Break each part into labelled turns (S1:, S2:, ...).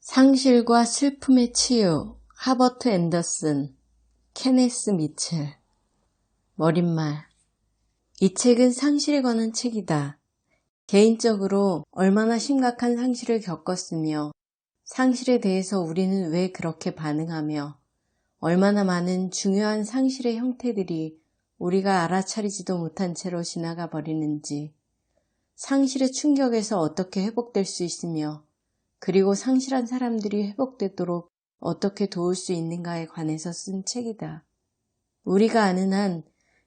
S1: 상실과 슬픔의 치유, 하버트 앤더슨, 케네스 미첼. 머릿말. 이 책은 상실에 관한 책이다. 개인적으로 얼마나 심각한 상실을 겪었으며 상실에 대해서 우리는 왜 그렇게 반응하며 얼마나 많은 중요한 상실의 형태들이 우리가 알아차리지도 못한 채로 지나가 버리는지, 상실의 충격에서 어떻게 회복될 수 있으며 그리고 상실한 사람들이 회복되도록 어떻게 도울 수 있는가에 관해서 쓴 책이다. 우리가 아는 한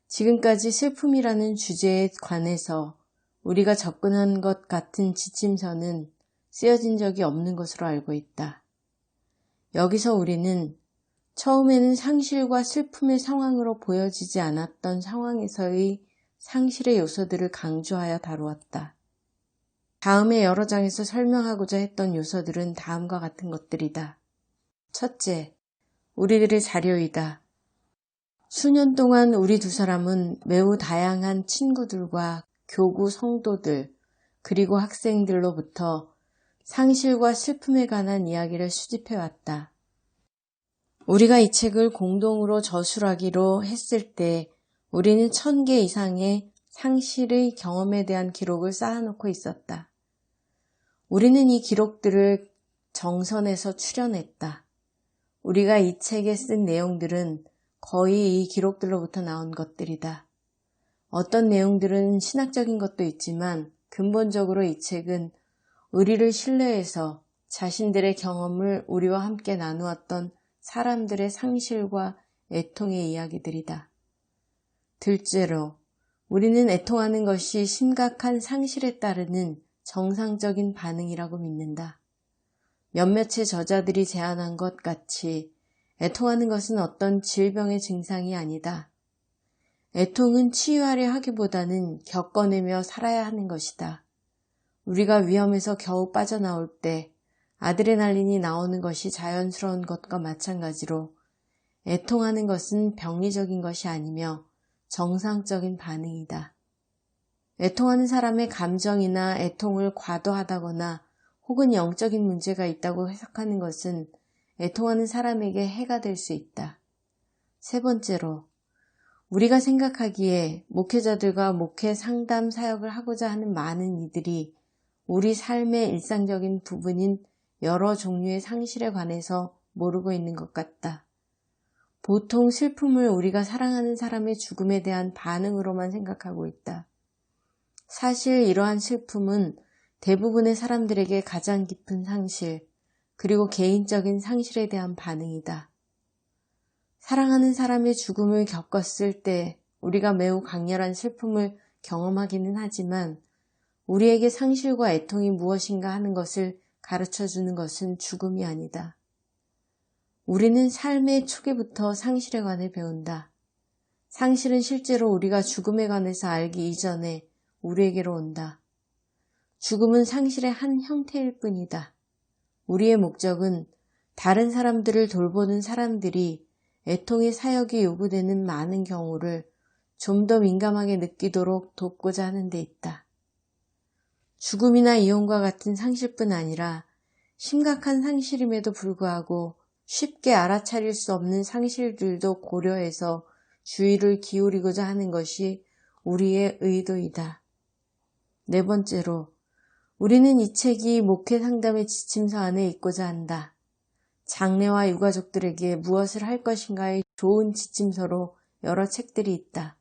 S1: 지금까지 슬픔이라는 주제에 관해서 우리가 접근한 것 같은 지침서는 쓰여진 적이 없는 것으로 알고 있다. 여기서 우리는 처음에는 상실과 슬픔의 상황으로 보여지지 않았던 상황에서의 상실의 요소들을 강조하여 다루었다. 다음에 여러 장에서 설명하고자 했던 요소들은 다음과 같은 것들이다. 첫째, 우리들의 자료이다. 수년 동안 우리 두 사람은 매우 다양한 친구들과 교구 성도들, 그리고 학생들로부터 상실과 슬픔에 관한 이야기를 수집해왔다. 우리가 이 책을 공동으로 저술하기로 했을 때 우리는 1000개 이상의 상실의 경험에 대한 기록을 쌓아놓고 있었다. 우리는 이 기록들을 정선해서 추려냈다. 우리가 이 책에 쓴 내용들은 거의 이 기록들로부터 나온 것들이다. 어떤 내용들은 신학적인 것도 있지만 근본적으로 이 책은 우리를 신뢰해서 자신들의 경험을 우리와 함께 나누었던 사람들의 상실과 애통의 이야기들이다. 둘째로, 우리는 애통하는 것이 심각한 상실에 따르는 정상적인 반응이라고 믿는다. 몇몇의 저자들이 제안한 것 같이 애통하는 것은 어떤 질병의 증상이 아니다. 애통은 치유하려 하기보다는 겪어내며 살아야 하는 것이다. 우리가 위험에서 겨우 빠져나올 때 아드레날린이 나오는 것이 자연스러운 것과 마찬가지로 애통하는 것은 병리적인 것이 아니며 정상적인 반응이다. 애통하는 사람의 감정이나 애통을 과도하다거나 혹은 영적인 문제가 있다고 해석하는 것은 애통하는 사람에게 해가 될 수 있다. 세 번째로, 우리가 생각하기에 목회자들과 목회 상담 사역을 하고자 하는 많은 이들이 우리 삶의 일상적인 부분인 여러 종류의 상실에 관해서 모르고 있는 것 같다. 보통 슬픔을 우리가 사랑하는 사람의 죽음에 대한 반응으로만 생각하고 있다. 사실 이러한 슬픔은 대부분의 사람들에게 가장 깊은 상실, 그리고 개인적인 상실에 대한 반응이다. 사랑하는 사람의 죽음을 겪었을 때 우리가 매우 강렬한 슬픔을 경험하기는 하지만 우리에게 상실과 애통이 무엇인가 하는 것을 가르쳐주는 것은 죽음이 아니다. 우리는 삶의 초기부터 상실에 관해 배운다. 상실은 실제로 우리가 죽음에 관해서 알기 이전에 우리에게로 온다. 죽음은 상실의 한 형태일 뿐이다. 우리의 목적은 다른 사람들을 돌보는 사람들이 애통의 사역이 요구되는 많은 경우를 좀 더 민감하게 느끼도록 돕고자 하는 데 있다. 죽음이나 이혼과 같은 상실뿐 아니라 심각한 상실임에도 불구하고 쉽게 알아차릴 수 없는 상실들도 고려해서 주의를 기울이고자 하는 것이 우리의 의도이다. 네 번째로, 우리는 이 책이 목회 상담의 지침서 안에 있고자 한다. 장래와 유가족들에게 무엇을 할 것인가의 좋은 지침서로 여러 책들이 있다.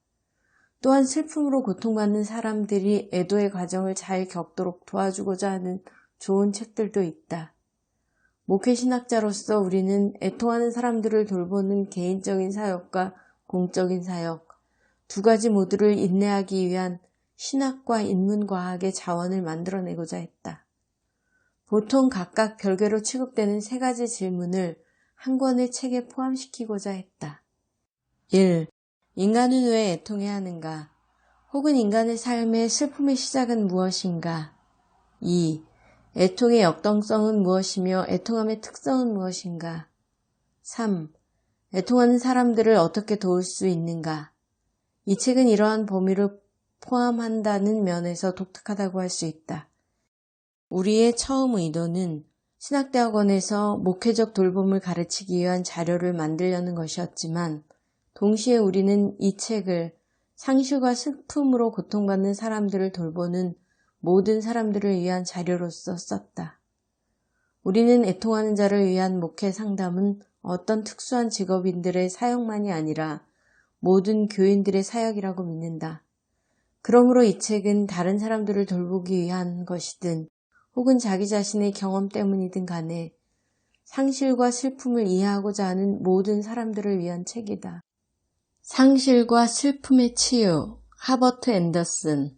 S1: 또한 슬픔으로 고통받는 사람들이 애도의 과정을 잘 겪도록 도와주고자 하는 좋은 책들도 있다. 목회 신학자로서 우리는 애통하는 사람들을 돌보는 개인적인 사역과 공적인 사역, 두 가지 모두를 인내하기 위한 신학과 인문과학의 자원을 만들어내고자 했다. 보통 각각 별개로 취급되는 세 가지 질문을 한 권의 책에 포함시키고자 했다. 1. 인간은 왜 애통해야 하는가? 혹은 인간의 삶의 슬픔의 시작은 무엇인가? 2. 애통의 역동성은 무엇이며 애통함의 특성은 무엇인가? 3. 애통하는 사람들을 어떻게 도울 수 있는가? 이 책은 이러한 범위를 포함한다는 면에서 독특하다고 할 수 있다. 우리의 처음 의도는 신학대학원에서 목회적 돌봄을 가르치기 위한 자료를 만들려는 것이었지만 동시에 우리는 이 책을 상실과 슬픔으로 고통받는 사람들을 돌보는 모든 사람들을 위한 자료로서 썼다. 우리는 애통하는 자를 위한 목회 상담은 어떤 특수한 직업인들의 사역만이 아니라 모든 교인들의 사역이라고 믿는다. 그러므로 이 책은 다른 사람들을 돌보기 위한 것이든 혹은 자기 자신의 경험 때문이든 간에 상실과 슬픔을 이해하고자 하는 모든 사람들을 위한 책이다. 상실과 슬픔의 치유, 하버트 앤더슨.